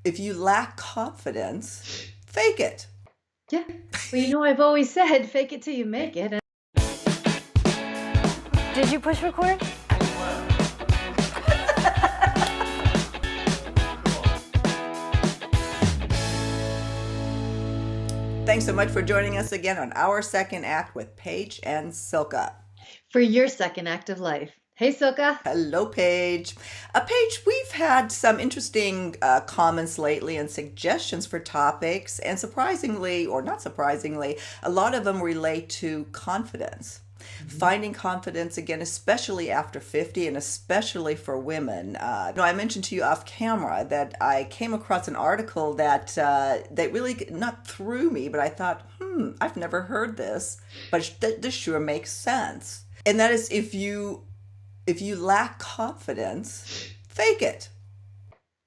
If you lack confidence, fake it. Yeah. Well, I've always said fake it till you make it. Did you push record? Thanks so much for joining us again on our second act with Paige and Silka. For your second act of life. Hey, Silka. Hello, Paige. Paige, we've had some interesting comments lately and suggestions for topics, and surprisingly, or not surprisingly, a lot of them relate to confidence. Finding confidence again, especially after 50, and especially for women. I mentioned to you off camera that I came across an article that really not threw me, but I thought, I've never heard this, but this sure makes sense. And that is if you lack confidence, fake it.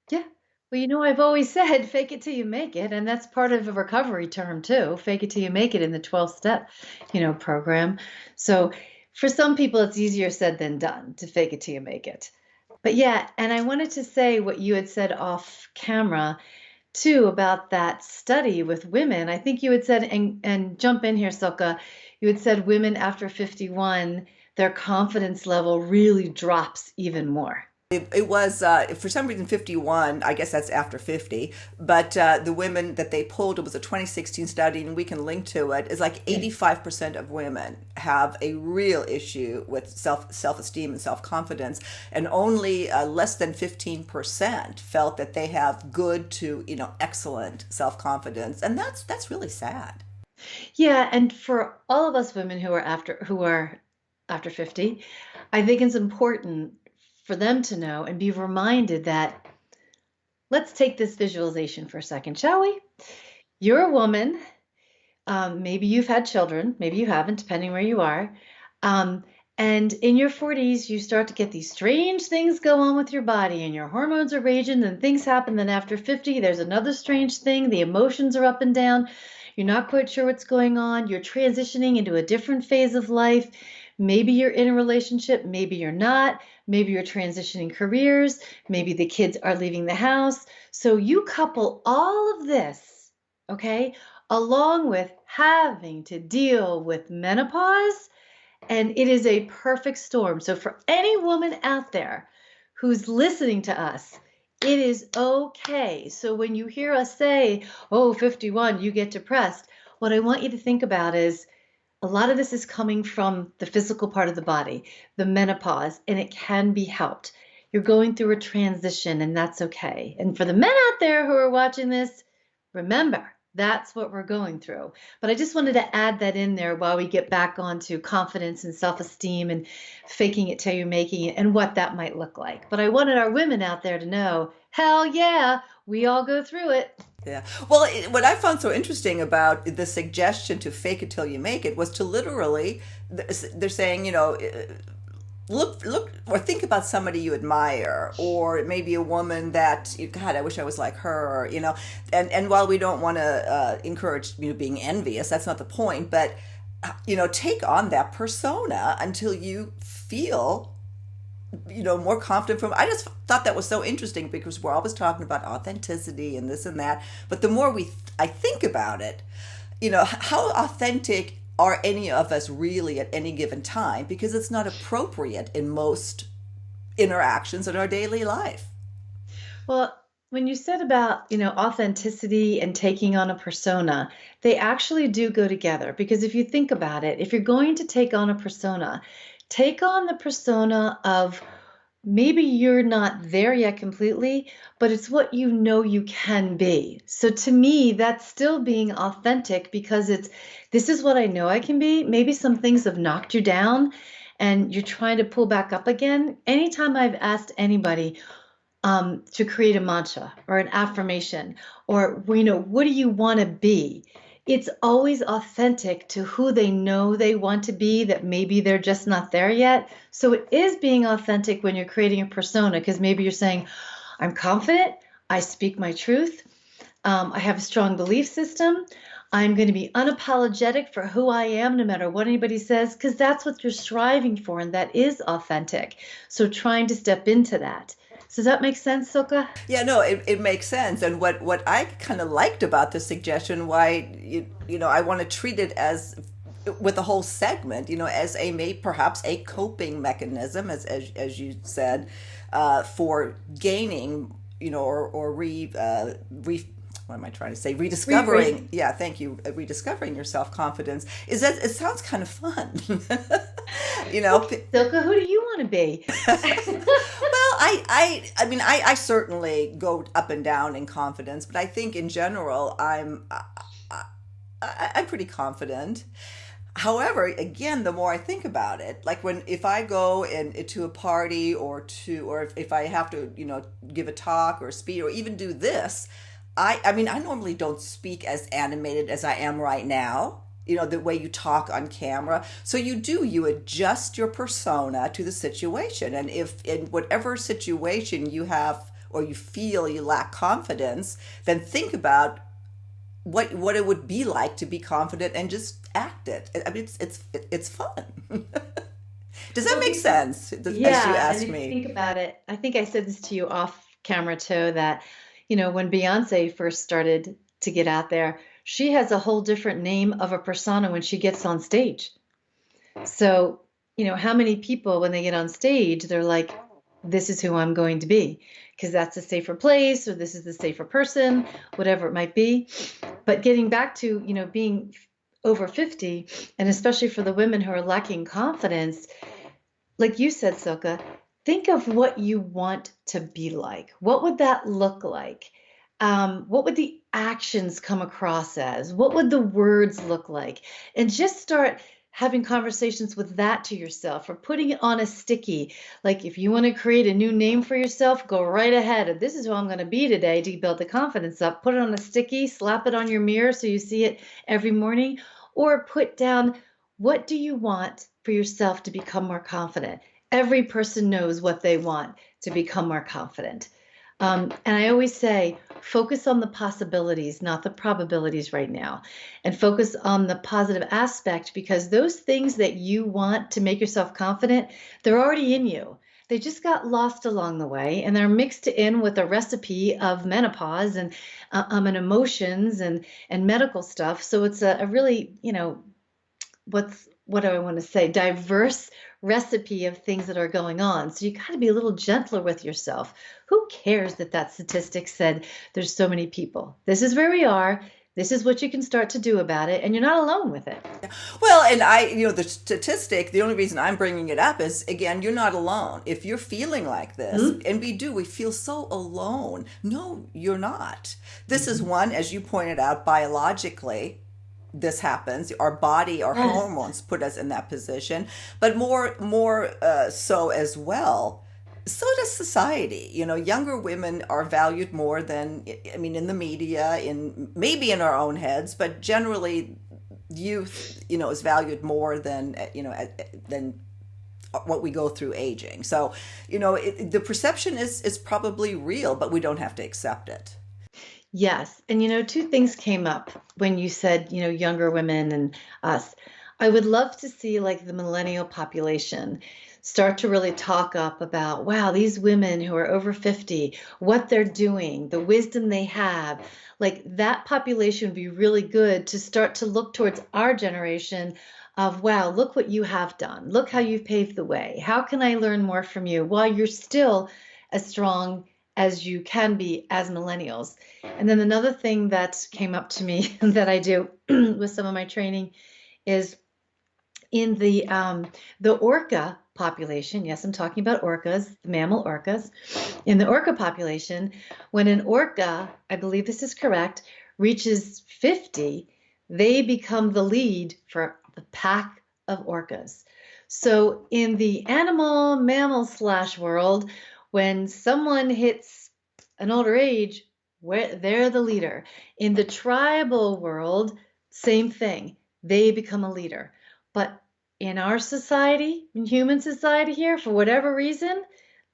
Yeah. Well, I've always said fake it till you make it. And that's part of a recovery term too. Fake it till you make it in the 12 step, program. So for some people, it's easier said than done to fake it till you make it. But yeah, and I wanted to say what you had said off camera too about that study with women. I think you had said, and jump in here, Silka, you had said women after 51, their confidence level really drops even more. It was, for some reason, 51. I guess that's after 50. But the women that they pulled, it was a 2016 study, and we can link to it, is like 85% of women have a real issue with self-esteem and self-confidence. And only less than 15% felt that they have good to, excellent self-confidence. And that's really sad. Yeah, and for all of us women who are after 50, I think it's important for them to know and be reminded that let's take this visualization for a second, shall we? You're a woman. Maybe you've had children, maybe you haven't, depending where you are. And in your 40s, you start to get these strange things go on with your body, and your hormones are raging, and things happen. Then after 50, there's another strange thing. The emotions are up and down. You're not quite sure what's going on. You're transitioning into a different phase of life. Maybe you're in a relationship, maybe you're not. Maybe you're transitioning careers. Maybe the kids are leaving the house. So you couple all of this, okay, along with having to deal with menopause, and it is a perfect storm. So for any woman out there who's listening to us, it is okay. So when you hear us say, oh, 51, you get depressed, what I want you to think about is a lot of this is coming from the physical part of the body, the menopause, and it can be helped. You're going through a transition, and that's okay. And for the men out there who are watching this, remember, that's what we're going through. But I just wanted to add that in there while we get back onto confidence and self-esteem and faking it till you're making it and what that might look like. But I wanted our women out there to know, hell yeah, we all go through it. Yeah. Well, what I found so interesting about the suggestion to fake it till you make it was to literally, they're saying, look, or think about somebody you admire, or maybe a woman that, God, I wish I was like her, and while we don't want to encourage, being envious, that's not the point, but, take on that persona until you feel more confident from. I just thought that was so interesting because we're always talking about authenticity and this and that, but the more I think about it, how authentic are any of us really at any given time, because it's not appropriate in most interactions in our daily life. Well, when you said about, authenticity and taking on a persona, they actually do go together because if you think about it, if you're going to take on a persona, take on the persona of maybe you're not there yet completely, but it's what you know you can be. So to me, that's still being authentic because this is what I know I can be. Maybe some things have knocked you down and you're trying to pull back up again. Anytime I've asked anybody, to create a mantra or an affirmation or, what do you want to be? It's always authentic to who they know they want to be, that maybe they're just not there yet. So it is being authentic when you're creating a persona, because maybe you're saying, I'm confident, I speak my truth, I have a strong belief system, I'm going to be unapologetic for who I am no matter what anybody says, because that's what you're striving for, and that is authentic. So trying to step into that. Does that make sense, Silka? Yeah, no, it makes sense. And what I kind of liked about the suggestion, why I want to treat it as with the whole segment, as a may perhaps a coping mechanism, as you said, for gaining, or what am I trying to say? Re- Rediscovering. Yeah, thank you. Rediscovering your self confidence is that it sounds kind of fun. you know, Okay, Silka, who do you want to be? well, I mean, I certainly go up and down in confidence, but I think in general, I'm pretty confident. However, again, the more I think about it, like if I go to a party or if I have to, give a talk or speak or even do this, I mean, I normally don't speak as animated as I am right now. The way you talk on camera. So you adjust your persona to the situation. And if in whatever situation you have or you feel you lack confidence, then think about what it would be like to be confident and just act it. I mean, it's fun. Does that Well, make sense? As you yeah, and asked if you me. think about it, I think I said this to you off camera too, that, when Beyonce first started to get out there, she has a whole different name of a persona when she gets on stage. So, how many people, when they get on stage, they're like, this is who I'm going to be, because that's a safer place, or this is the safer person, whatever it might be. But getting back to, being over 50, and especially for the women who are lacking confidence, like you said, Silka, think of what you want to be like. What would that look like? What would the actions come across as? What would the words look like? And just start having conversations with that to yourself or putting it on a sticky. Like if you want to create a new name for yourself, go right ahead. This is who I'm going to be today to build the confidence up. Put it on a sticky, slap it on your mirror so you see it every morning, or put down what do you want for yourself to become more confident? Every person knows what they want to become more confident. And I always say, focus on the possibilities, not the probabilities right now, and focus on the positive aspect because those things that you want to make yourself confident, they're already in you. They just got lost along the way and they're mixed in with a recipe of menopause and emotions and medical stuff. So it's a really, what do I want to say? Diverse recipe of things that are going on. So you got to be a little gentler with yourself. Who cares that that statistic said there's so many people? This is where we are. This is what you can start to do about it, and you're not alone with it. Well, and the statistic, the only reason I'm bringing it up is, again, you're not alone. If you're feeling like this, Hmm? and we feel so alone. No, you're not. This is one, as you pointed out, biologically, this happens. Our body, our Yes. hormones put us in that position, but more so as well. So does society. Younger women are valued more than, I mean, in the media, in maybe in our own heads, but generally youth, is valued more than what we go through aging. So, the perception is probably real, but we don't have to accept it. Yes. And two things came up when you said, younger women and us. I would love to see like the millennial population start to really talk up about, wow, these women who are over 50, what they're doing, the wisdom they have. Like that population would be really good to start to look towards our generation of, wow, look what you have done. Look how you've paved the way. How can I learn more from you while you're still as strong as you can be as millennials? And then another thing that came up to me that I do with some of my training is in the orca population. Yes, I'm talking about orcas, the mammal orcas. In the orca population, when an orca, I believe this is correct, reaches 50, they become the lead for the pack of orcas. So in the animal mammal slash world, when someone hits an older age, where they're the leader. In the tribal world, same thing. They become a leader. But in our society, in human society here, for whatever reason,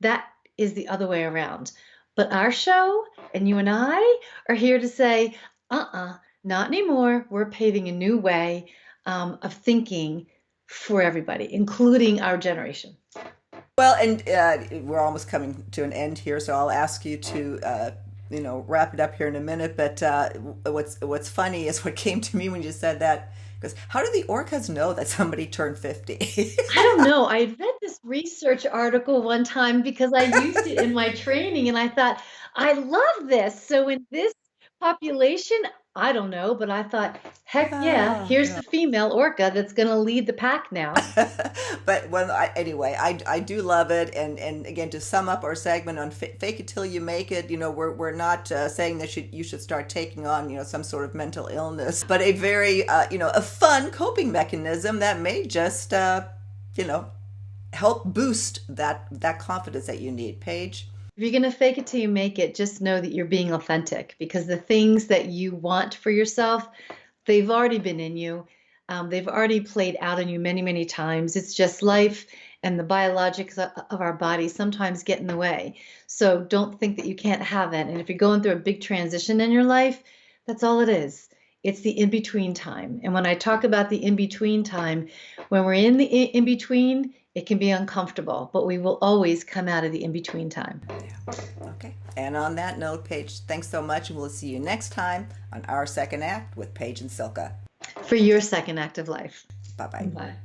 that is the other way around. But our show and you and I are here to say, not anymore. We're paving a new way of thinking for everybody, including our generation. Well, and we're almost coming to an end here, so I'll ask you to, wrap it up here in a minute. But what's funny is what came to me when you said that. Because how do the orcas know that somebody turned 50? I don't know. I read this research article one time because I used it in my training and I thought, I love this. So in this population, I don't know, but I thought, heck yeah, Oh, here's no. the female orca that's going to lead the pack now. But anyway, I do love it, and again, to sum up our segment on fake it till you make it, we're not saying that you should start taking on some sort of mental illness, but a very a fun coping mechanism that may just you know help boost that confidence that you need, Paige. If you're going to fake it till you make it, just know that you're being authentic because the things that you want for yourself, they've already been in you. They've already played out on you many, many times. It's just life and the biologics of our bodies sometimes get in the way. So don't think that you can't have it. And if you're going through a big transition in your life, that's all it is. It's the in between time. And when I talk about the in between time, when we're in the in between, it can be uncomfortable, but we will always come out of the in between time. Yeah. Okay. And on that note, Paige, thanks so much, and we'll see you next time on Our Second Act with Paige and Silka. For your second act of life. Bye bye. Bye.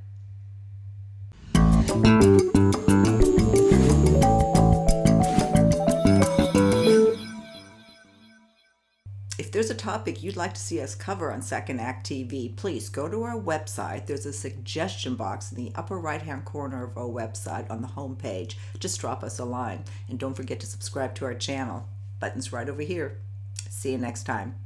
If there's a topic you'd like to see us cover on Second Act TV, please go to our website. There's a suggestion box in the upper right-hand corner of our website on the home page. Just drop us a line. And don't forget to subscribe to our channel. Button's right over here. See you next time.